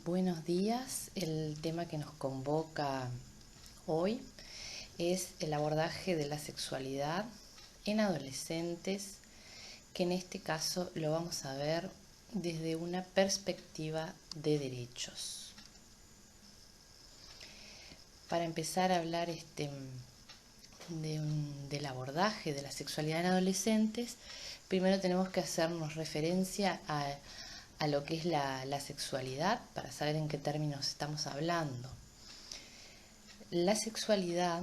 Buenos días. El tema que nos convoca hoy es el abordaje de la sexualidad en adolescentes, que en este caso lo vamos a ver desde una perspectiva de derechos. Para empezar a hablar del abordaje de la sexualidad en adolescentes, primero tenemos que hacernos referencia a lo que es la sexualidad para saber en qué términos estamos hablando. La sexualidad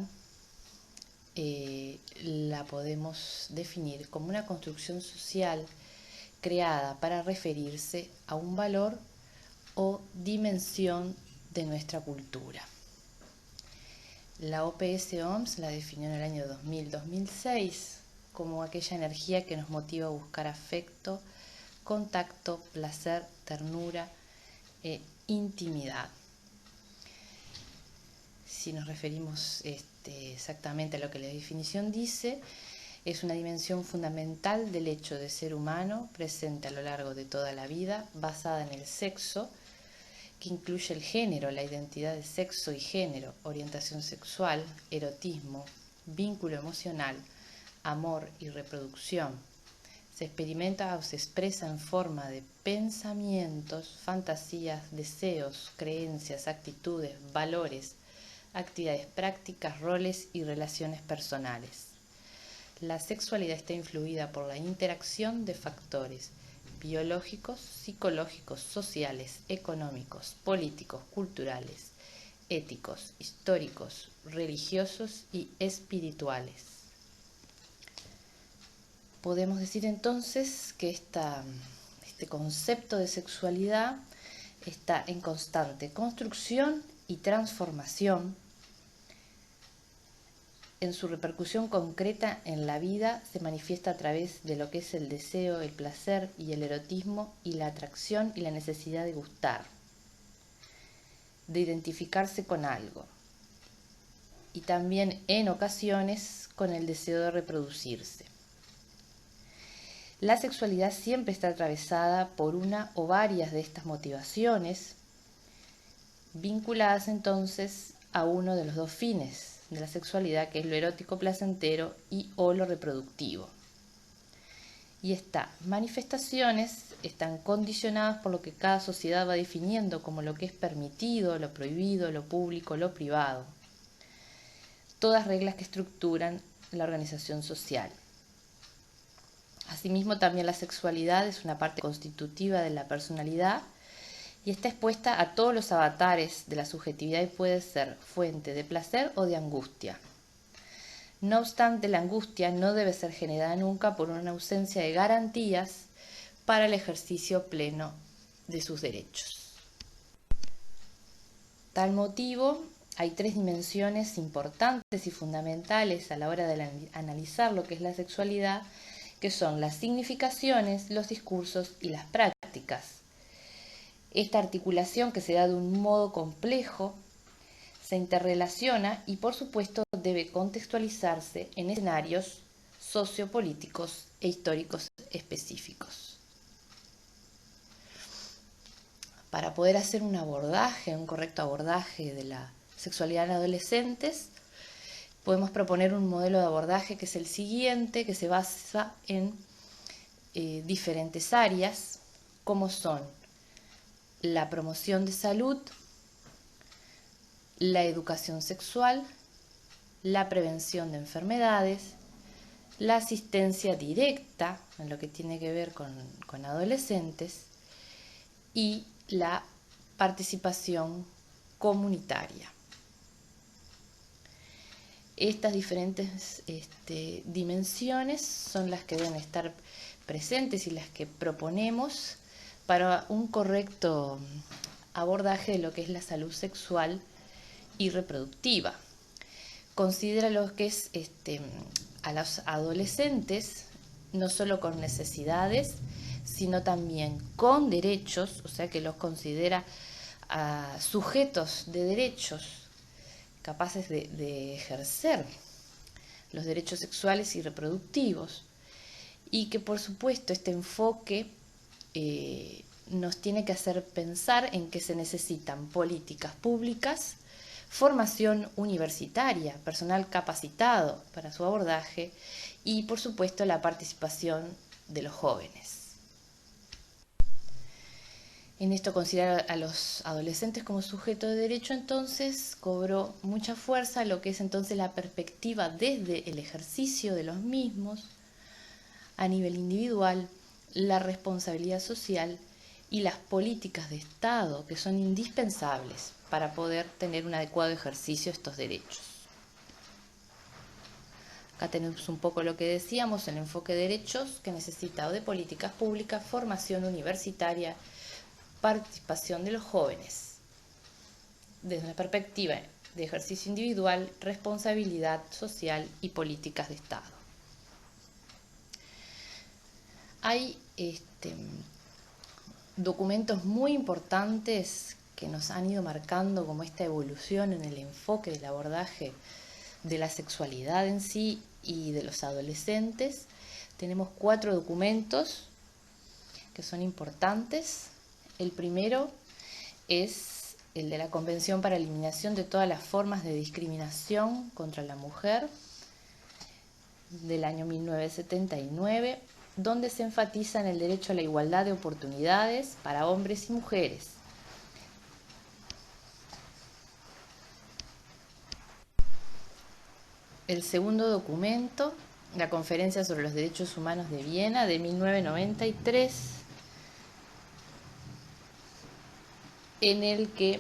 la podemos definir como una construcción social creada para referirse a un valor o dimensión de nuestra cultura. La OPS-OMS la definió en el año 2000-2006 como aquella energía que nos motiva a buscar afecto, contacto, placer, ternura e intimidad. Si nos referimos exactamente a lo que la definición dice, es una dimensión fundamental del hecho de ser humano presente a lo largo de toda la vida, basada en el sexo, que incluye el género, la identidad de sexo y género, orientación sexual, erotismo, vínculo emocional, amor y reproducción. Se experimenta o se expresa en forma de pensamientos, fantasías, deseos, creencias, actitudes, valores, actividades prácticas, roles y relaciones personales. La sexualidad está influida por la interacción de factores biológicos, psicológicos, sociales, económicos, políticos, culturales, éticos, históricos, religiosos y espirituales. Podemos decir entonces que este concepto de sexualidad está en constante construcción y transformación. En su repercusión concreta en la vida se manifiesta a través de lo que es el deseo, el placer y el erotismo y la atracción y la necesidad de gustar, de identificarse con algo, y también en ocasiones con el deseo de reproducirse. La sexualidad siempre está atravesada por una o varias de estas motivaciones, vinculadas entonces a uno de los dos fines de la sexualidad, que es lo erótico placentero y o lo reproductivo. Y estas manifestaciones están condicionadas por lo que cada sociedad va definiendo como lo que es permitido, lo prohibido, lo público, lo privado. Todas reglas que estructuran la organización social. Asimismo, también la sexualidad es una parte constitutiva de la personalidad y está expuesta a todos los avatares de la subjetividad y puede ser fuente de placer o de angustia. No obstante, la angustia no debe ser generada nunca por una ausencia de garantías para el ejercicio pleno de sus derechos. Tal motivo, hay tres dimensiones importantes y fundamentales a la hora de analizar lo que es la sexualidad, que son las significaciones, los discursos y las prácticas. Esta articulación, que se da de un modo complejo, se interrelaciona y por supuesto debe contextualizarse en escenarios sociopolíticos e históricos específicos. Para poder hacer un correcto abordaje de la sexualidad en adolescentes, podemos proponer un modelo de abordaje que es el siguiente, que se basa en diferentes áreas, como son la promoción de salud, la educación sexual, la prevención de enfermedades, la asistencia directa en lo que tiene que ver con adolescentes y la participación comunitaria. Estas diferentes dimensiones son las que deben estar presentes y las que proponemos para un correcto abordaje de lo que es la salud sexual y reproductiva. Considera lo que es a los adolescentes no solo con necesidades, sino también con derechos, o sea que los considera sujetos de derechos capaces de ejercer los derechos sexuales y reproductivos, y que por supuesto este enfoque nos tiene que hacer pensar en que se necesitan políticas públicas, formación universitaria, personal capacitado para su abordaje y, por supuesto, la participación de los jóvenes. En esto, considerar a los adolescentes como sujeto de derecho, entonces, cobró mucha fuerza lo que es entonces la perspectiva desde el ejercicio de los mismos a nivel individual, la responsabilidad social y las políticas de Estado que son indispensables para poder tener un adecuado ejercicio de estos derechos. Acá tenemos un poco lo que decíamos, el enfoque de derechos que necesita de políticas públicas, formación universitaria, participación de los jóvenes, desde una perspectiva de ejercicio individual, responsabilidad social y políticas de Estado. Hay documentos muy importantes que nos han ido marcando como esta evolución en el enfoque del abordaje de la sexualidad en sí y de los adolescentes. Tenemos 4 documentos que son importantes. El primero es el de la Convención para la Eliminación de todas las formas de discriminación contra la mujer, del año 1979, donde se enfatiza en el derecho a la igualdad de oportunidades para hombres y mujeres. El segundo documento, la Conferencia sobre los Derechos Humanos de Viena, de 1993, en el que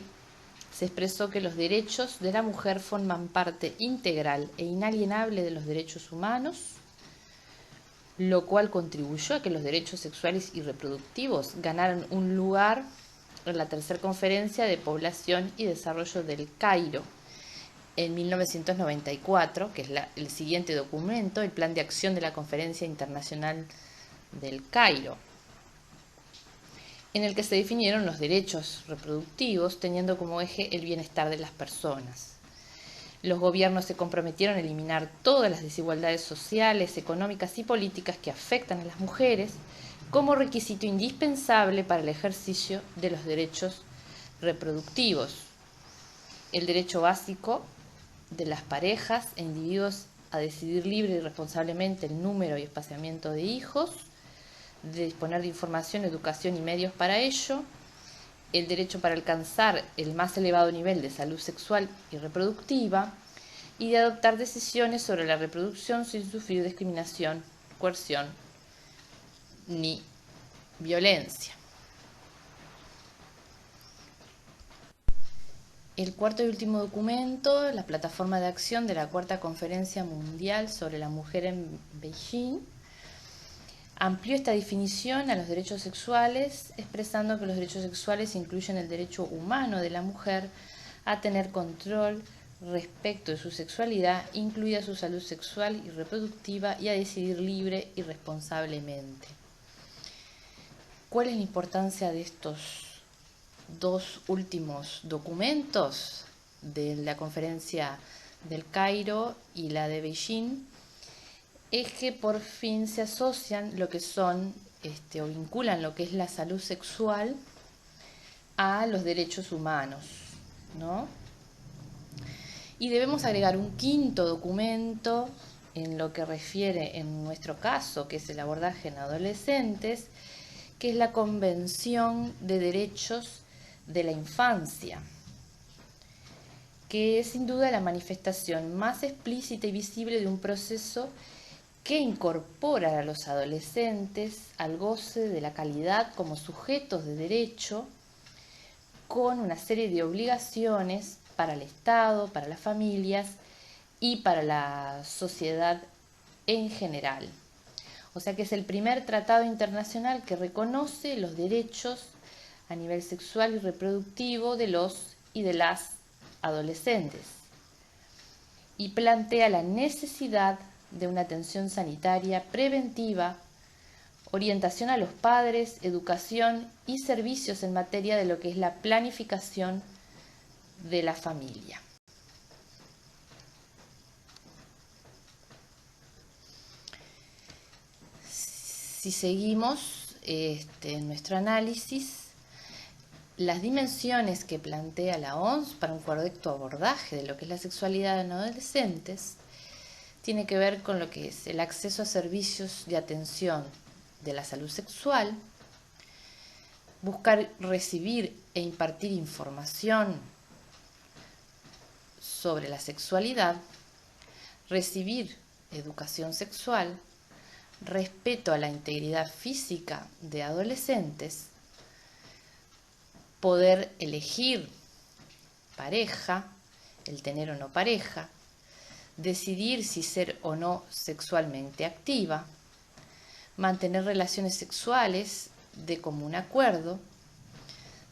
se expresó que los derechos de la mujer forman parte integral e inalienable de los derechos humanos, lo cual contribuyó a que los derechos sexuales y reproductivos ganaran un lugar en la tercera conferencia de población y desarrollo del Cairo en 1994, que es el siguiente documento, el Plan de Acción de la Conferencia Internacional del Cairo, en el que se definieron los derechos reproductivos teniendo como eje el bienestar de las personas. Los gobiernos se comprometieron a eliminar todas las desigualdades sociales, económicas y políticas que afectan a las mujeres como requisito indispensable para el ejercicio de los derechos reproductivos. El derecho básico de las parejas e individuos a decidir libre y responsablemente el número y espaciamiento de hijos, de disponer de información, educación y medios para ello, el derecho para alcanzar el más elevado nivel de salud sexual y reproductiva, y de adoptar decisiones sobre la reproducción sin sufrir discriminación, coerción ni violencia. El cuarto y último documento, la plataforma de acción de la Cuarta Conferencia Mundial sobre la Mujer en Beijing, amplió esta definición a los derechos sexuales, expresando que los derechos sexuales incluyen el derecho humano de la mujer a tener control respecto de su sexualidad, incluida su salud sexual y reproductiva, y a decidir libre y responsablemente. ¿Cuál es la importancia de estos 2 últimos documentos, de la conferencia del Cairo y la de Beijing? Es que por fin se asocian lo que son o vinculan lo que es la salud sexual a los derechos humanos, ¿no? Y debemos agregar un quinto documento en lo que refiere en nuestro caso, que es el abordaje en adolescentes, que es la Convención de Derechos de la Infancia, que es sin duda la manifestación más explícita y visible de un proceso que incorpora a los adolescentes al goce de la calidad como sujetos de derecho, con una serie de obligaciones para el Estado, para las familias y para la sociedad en general. O sea que es el primer tratado internacional que reconoce los derechos a nivel sexual y reproductivo de los y de las adolescentes y plantea la necesidad de una atención sanitaria preventiva, orientación a los padres, educación y servicios en materia de lo que es la planificación de la familia. Si seguimos, en nuestro análisis las dimensiones que plantea la OMS para un correcto abordaje de lo que es la sexualidad en adolescentes. Tiene que ver con lo que es el acceso a servicios de atención de la salud sexual, buscar recibir e impartir información sobre la sexualidad, recibir educación sexual, respeto a la integridad física de adolescentes, poder elegir pareja, el tener o no pareja, decidir si ser o no sexualmente activa, mantener relaciones sexuales de común acuerdo,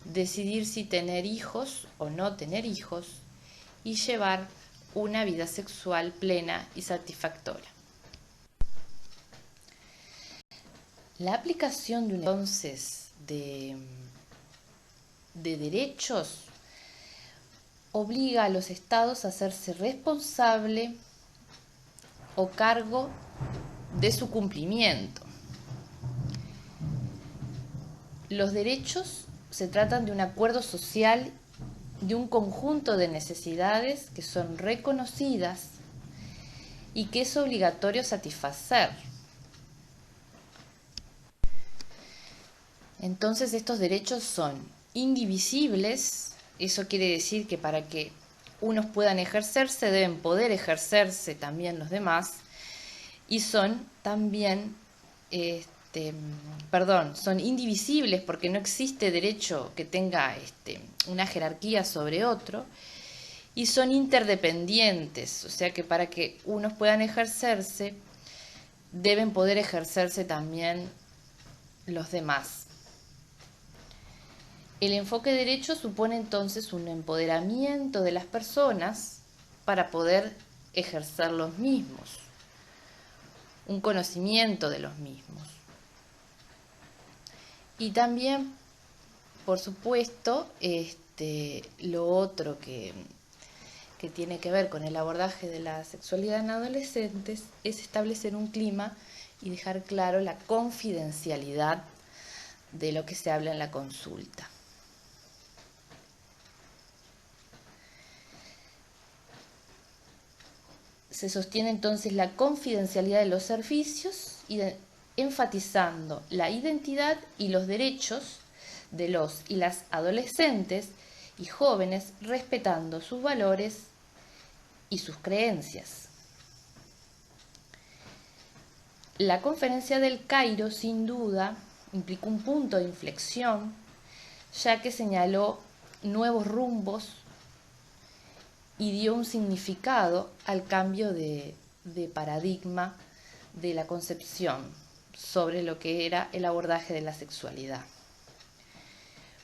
decidir si tener hijos o no tener hijos y llevar una vida sexual plena y satisfactoria. La aplicación de entonces de derechos obliga a los estados a hacerse responsable o cargo de su cumplimiento. Los derechos se tratan de un acuerdo social, de un conjunto de necesidades que son reconocidas y que es obligatorio satisfacer. Entonces estos derechos son indivisibles, eso quiere decir que para que unos puedan ejercerse deben poder ejercerse también los demás, y son también, son indivisibles porque no existe derecho que tenga una jerarquía sobre otro, y son interdependientes, o sea que para que unos puedan ejercerse deben poder ejercerse también los demás. El enfoque derecho supone entonces un empoderamiento de las personas para poder ejercer los mismos, un conocimiento de los mismos. Y también, por supuesto, lo otro que tiene que ver con el abordaje de la sexualidad en adolescentes es establecer un clima y dejar claro la confidencialidad de lo que se habla en la consulta. Se sostiene entonces la confidencialidad de los servicios, enfatizando la identidad y los derechos de los y las adolescentes y jóvenes, respetando sus valores y sus creencias. La Conferencia del Cairo, sin duda, implicó un punto de inflexión, ya que señaló nuevos rumbos y dio un significado al cambio de paradigma de la concepción sobre lo que era el abordaje de la sexualidad.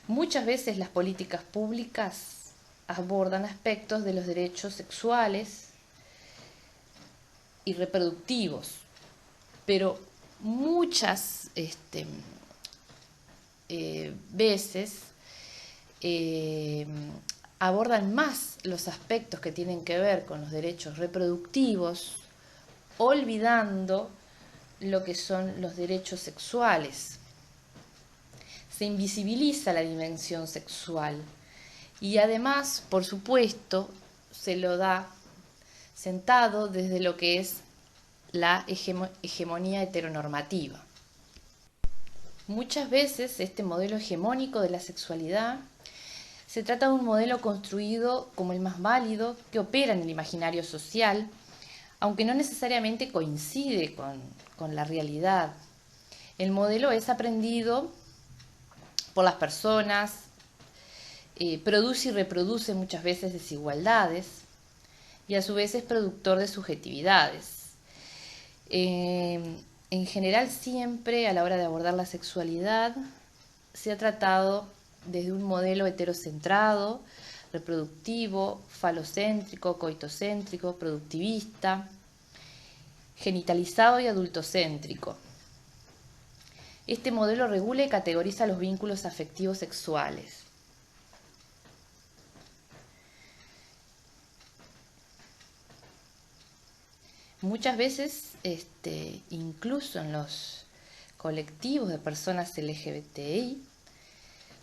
Muchas veces las políticas públicas abordan aspectos de los derechos sexuales y reproductivos, pero muchas veces abordan más los aspectos que tienen que ver con los derechos reproductivos, olvidando lo que son los derechos sexuales. Se invisibiliza la dimensión sexual y además, por supuesto, se lo da sentado desde lo que es la hegemonía heteronormativa. Muchas veces este modelo hegemónico de la sexualidad se trata de un modelo construido como el más válido que opera en el imaginario social, aunque no necesariamente coincide con la realidad. El modelo es aprendido por las personas, produce y reproduce muchas veces desigualdades y a su vez es productor de subjetividades. En general siempre a la hora de abordar la sexualidad se ha tratado desde un modelo heterocentrado, reproductivo, falocéntrico, coitocéntrico, productivista, genitalizado y adultocéntrico. Este modelo regula y categoriza los vínculos afectivos sexuales. Muchas veces, incluso en los colectivos de personas LGBTI,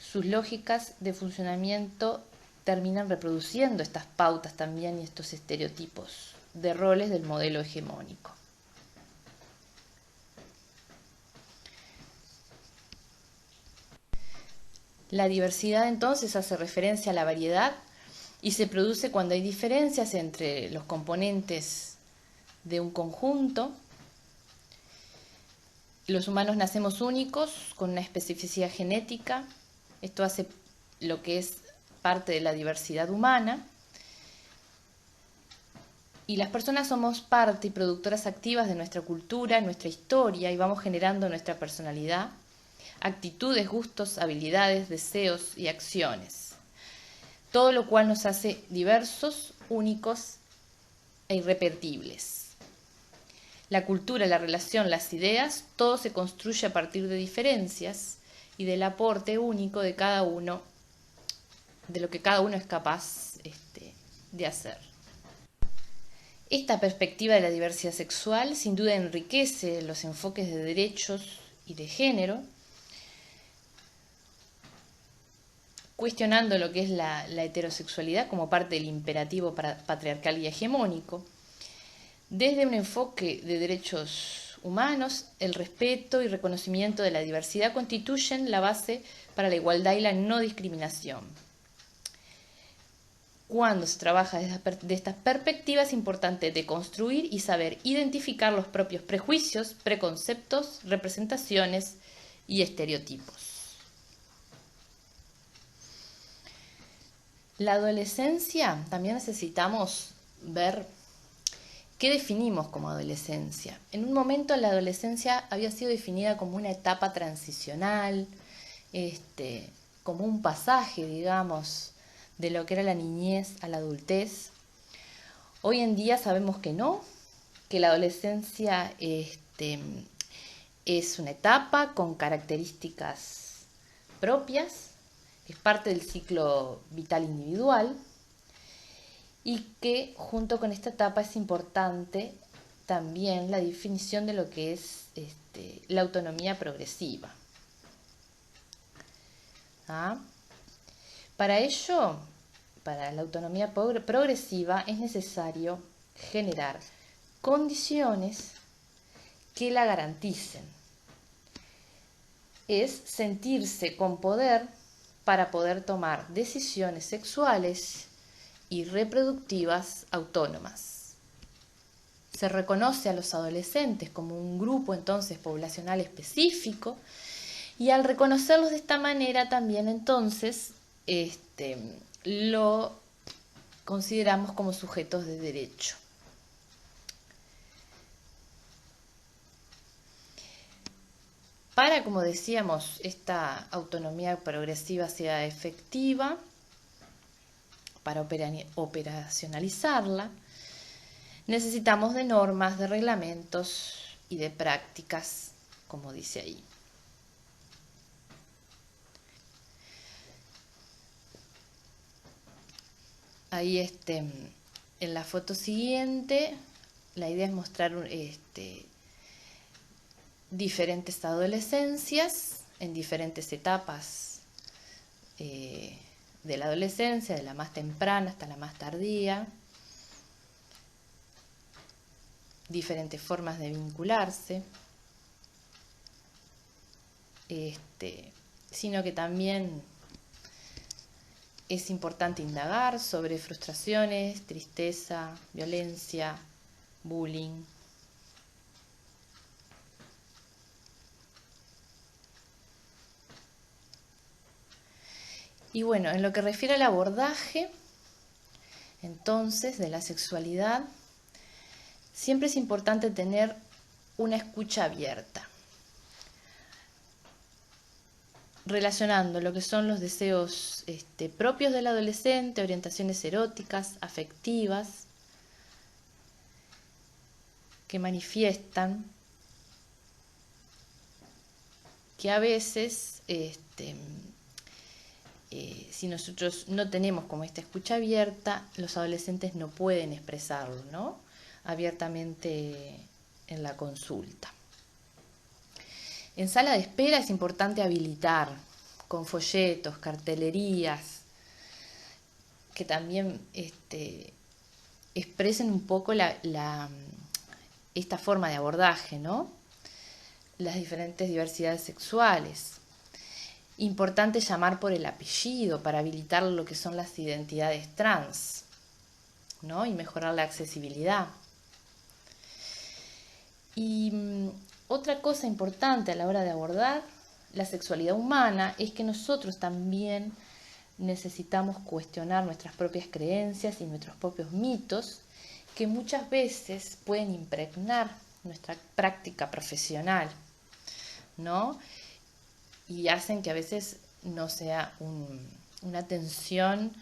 sus lógicas de funcionamiento terminan reproduciendo estas pautas también y estos estereotipos de roles del modelo hegemónico. La diversidad entonces hace referencia a la variedad y se produce cuando hay diferencias entre los componentes de un conjunto. Los humanos nacemos únicos con una especificidad genética. Esto hace lo que es parte de la diversidad humana. Y las personas somos parte y productoras activas de nuestra cultura, nuestra historia, y vamos generando nuestra personalidad, actitudes, gustos, habilidades, deseos y acciones. Todo lo cual nos hace diversos, únicos e irrepetibles. La cultura, la relación, las ideas, todo se construye a partir de diferencias y del aporte único de cada uno, de lo que cada uno es capaz de hacer. Esta perspectiva de la diversidad sexual sin duda enriquece los enfoques de derechos y de género, cuestionando lo que es la heterosexualidad como parte del imperativo patriarcal y hegemónico. Desde un enfoque de derechos humanos, el respeto y reconocimiento de la diversidad constituyen la base para la igualdad y la no discriminación. Cuando se trabaja desde esta perspectiva es importante deconstruir y saber identificar los propios prejuicios, preconceptos, representaciones y estereotipos. La adolescencia, también necesitamos ver qué definimos como adolescencia. En un momento la adolescencia había sido definida como una etapa transicional, como un pasaje, digamos, de lo que era la niñez a la adultez. Hoy en día sabemos que no, que la adolescencia es una etapa con características propias, es parte del ciclo vital individual y que junto con esta etapa es importante también la definición de lo que es la autonomía progresiva. ¿Ah? Para ello, para la autonomía progresiva es necesario generar condiciones que la garanticen. Es sentirse con poder para poder tomar decisiones sexuales y reproductivas autónomas. Se reconoce a los adolescentes como un grupo entonces poblacional específico y al reconocerlos de esta manera también entonces lo consideramos como sujetos de derecho. Para, como decíamos, esta autonomía progresiva sea efectiva, para operacionalizarla, necesitamos de normas, de reglamentos y de prácticas, como dice ahí. Ahí en la foto siguiente, la idea es mostrar diferentes adolescencias en diferentes etapas de la adolescencia, de la más temprana hasta la más tardía, diferentes formas de vincularse, sino que también es importante indagar sobre frustraciones, tristeza, violencia, bullying. Y bueno, en lo que refiere al abordaje, entonces, de la sexualidad, siempre es importante tener una escucha abierta, relacionando lo que son los deseos propios del adolescente, orientaciones eróticas, afectivas, que manifiestan que a veces si nosotros no tenemos como esta escucha abierta, los adolescentes no pueden expresarlo, abiertamente en la consulta. En sala de espera es importante habilitar con folletos, cartelerías, que también expresen un poco esta forma de abordaje, ¿no? Las diferentes diversidades sexuales. Importante llamar por el apellido para habilitar lo que son las identidades trans, ¿no? Y mejorar la accesibilidad. Y otra cosa importante a la hora de abordar la sexualidad humana es que nosotros también necesitamos cuestionar nuestras propias creencias y nuestros propios mitos que muchas veces pueden impregnar nuestra práctica profesional, ¿no? Y hacen que a veces no sea una atención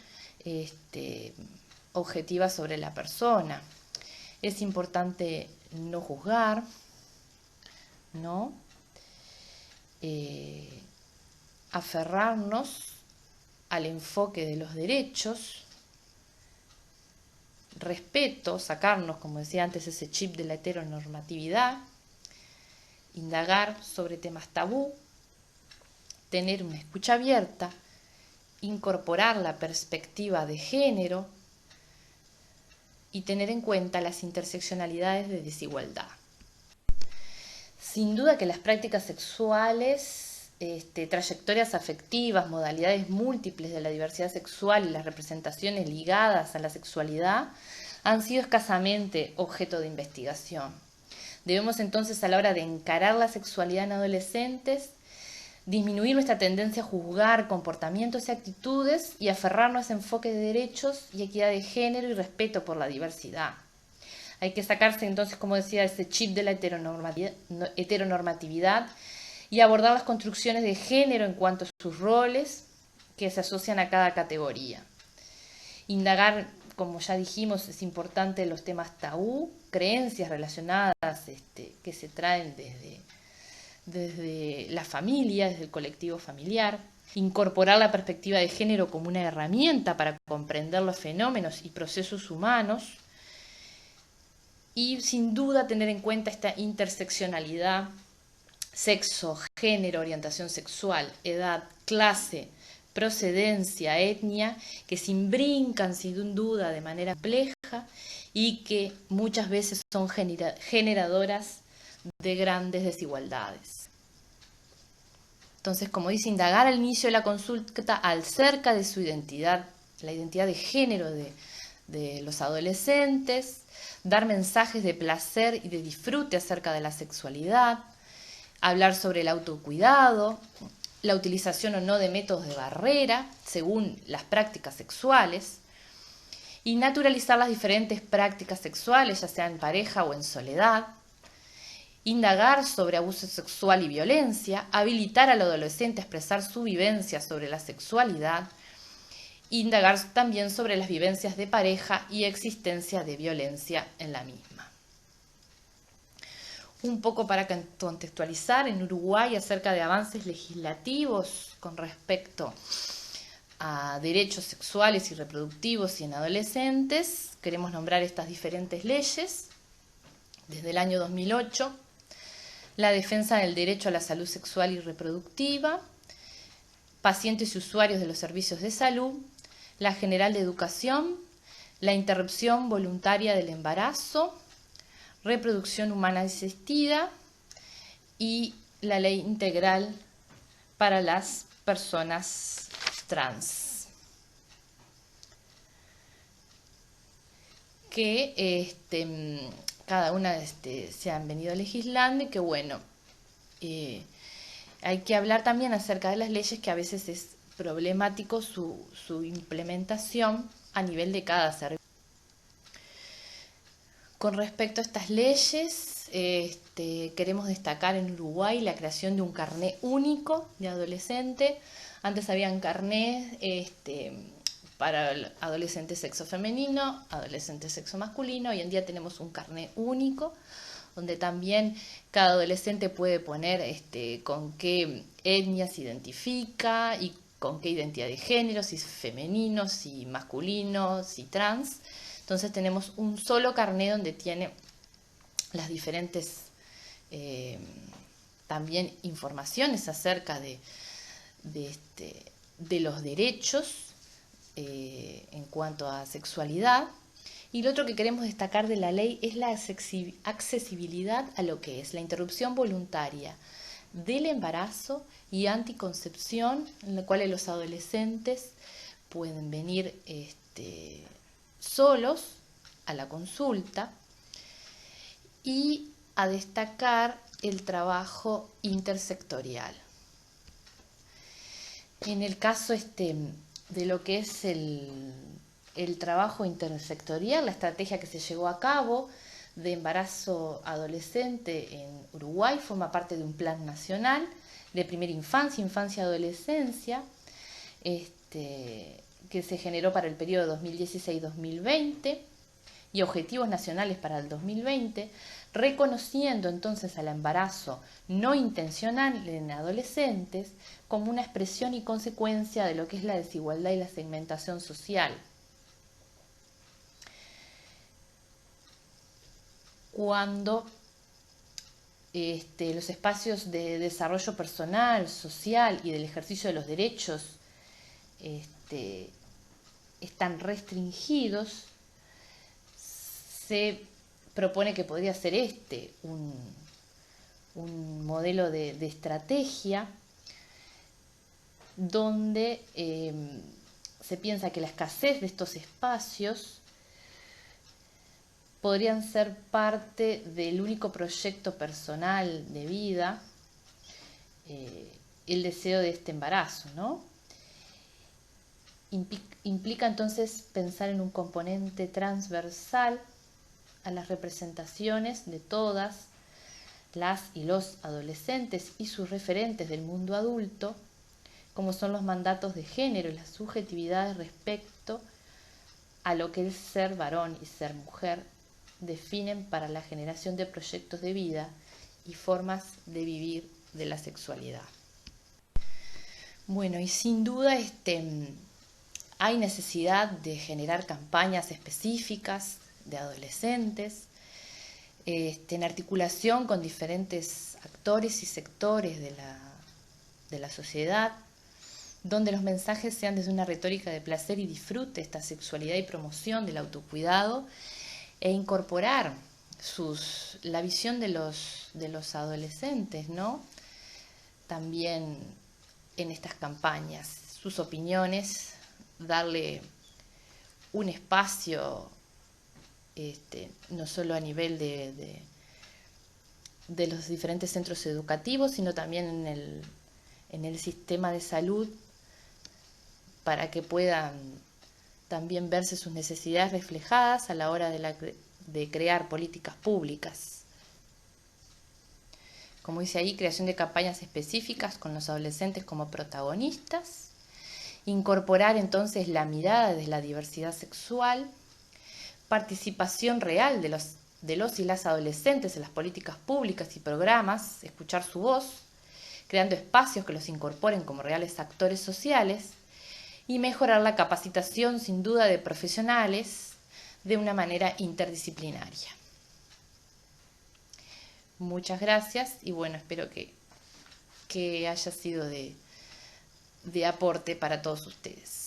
objetiva sobre la persona. Es importante no juzgar, ¿no? Aferrarnos al enfoque de los derechos, respeto, sacarnos, como decía antes, ese chip de la heteronormatividad, indagar sobre temas tabú, tener una escucha abierta, incorporar la perspectiva de género y tener en cuenta las interseccionalidades de desigualdad. Sin duda que las prácticas sexuales, trayectorias afectivas, modalidades múltiples de la diversidad sexual y las representaciones ligadas a la sexualidad han sido escasamente objeto de investigación. Debemos entonces, a la hora de encarar la sexualidad en adolescentes, disminuir nuestra tendencia a juzgar comportamientos y actitudes y aferrarnos a ese enfoque de derechos y equidad de género y respeto por la diversidad. Hay que sacarse entonces, como decía, ese chip de la heteronormatividad y abordar las construcciones de género en cuanto a sus roles que se asocian a cada categoría. Indagar, como ya dijimos, es importante los temas tabú, creencias relacionadas que se traen desde la familia, desde el colectivo familiar. Incorporar la perspectiva de género como una herramienta para comprender los fenómenos y procesos humanos. Y sin duda tener en cuenta esta interseccionalidad, sexo, género, orientación sexual, edad, clase, procedencia, etnia, que se imbrincan sin duda de manera compleja y que muchas veces son generadoras de grandes desigualdades. Entonces, como dice, indagar al inicio de la consulta acerca de su identidad, la identidad de género de los adolescentes, dar mensajes de placer y de disfrute acerca de la sexualidad, hablar sobre el autocuidado, la utilización o no de métodos de barrera según las prácticas sexuales, y naturalizar las diferentes prácticas sexuales, ya sea en pareja o en soledad, indagar sobre abuso sexual y violencia, habilitar al adolescente a expresar su vivencia sobre la sexualidad, indagar también sobre las vivencias de pareja y existencia de violencia en la misma. Un poco para contextualizar, en Uruguay acerca de avances legislativos con respecto a derechos sexuales y reproductivos y en adolescentes, queremos nombrar estas diferentes leyes. Desde el año 2008, la defensa del derecho a la salud sexual y reproductiva, pacientes y usuarios de los servicios de salud, la General de Educación, la interrupción voluntaria del embarazo, reproducción humana asistida y la Ley Integral para las personas trans, que cada una se han venido legislando y que bueno, hay que hablar también acerca de las leyes, que a veces es problemático su implementación a nivel de cada servicio. Con respecto a estas leyes, queremos destacar en Uruguay la creación de un carné único de adolescente. Antes habían carnés para adolescente sexo femenino, adolescente sexo masculino. Hoy en día tenemos un carné único, donde también cada adolescente puede poner con qué etnia se identifica y con qué identidad de género, si es femenino, si masculino, si trans. Entonces tenemos un solo carné donde tiene las diferentes también informaciones acerca de los derechos en cuanto a sexualidad. Y lo otro que queremos destacar de la ley es la accesibilidad a lo que es la interrupción voluntaria del embarazo y anticoncepción, en la cual los adolescentes pueden venir solos a la consulta, y a destacar el trabajo intersectorial. En el caso de lo que es el trabajo intersectorial, la estrategia que se llevó a cabo de embarazo adolescente en Uruguay forma parte de un plan nacional de primera infancia, infancia y adolescencia, que se generó para el periodo 2016-2020, y objetivos nacionales para el 2020, reconociendo entonces al embarazo no intencional en adolescentes como una expresión y consecuencia de lo que es la desigualdad y la segmentación social. Cuando los espacios de desarrollo personal, social y del ejercicio de los derechos están restringidos, se propone que podría ser un modelo de estrategia donde se piensa que la escasez de estos espacios podrían ser parte del único proyecto personal de vida, el deseo de este embarazo, ¿no? Implica entonces pensar en un componente transversal a las representaciones de todas las y los adolescentes y sus referentes del mundo adulto, como son los mandatos de género y las subjetividades respecto a lo que el ser varón y ser mujer definen para la generación de proyectos de vida y formas de vivir de la sexualidad. Bueno, y sin duda hay necesidad de generar campañas específicas de adolescentes, en articulación con diferentes actores y sectores de la sociedad, donde los mensajes sean desde una retórica de placer y disfrute, esta sexualidad y promoción del autocuidado, e incorporar la visión de los adolescentes, ¿no? También en estas campañas, sus opiniones, darle un espacio, no solo a nivel de los diferentes centros educativos, sino también en el sistema de salud, para que puedan también verse sus necesidades reflejadas a la hora de crear políticas públicas. Como dice ahí, creación de campañas específicas con los adolescentes como protagonistas, incorporar entonces la mirada de la diversidad sexual, participación real de los y las adolescentes en las políticas públicas y programas, escuchar su voz, creando espacios que los incorporen como reales actores sociales, y mejorar la capacitación sin duda de profesionales de una manera interdisciplinaria. Muchas gracias y bueno, espero que haya sido de aporte para todos ustedes.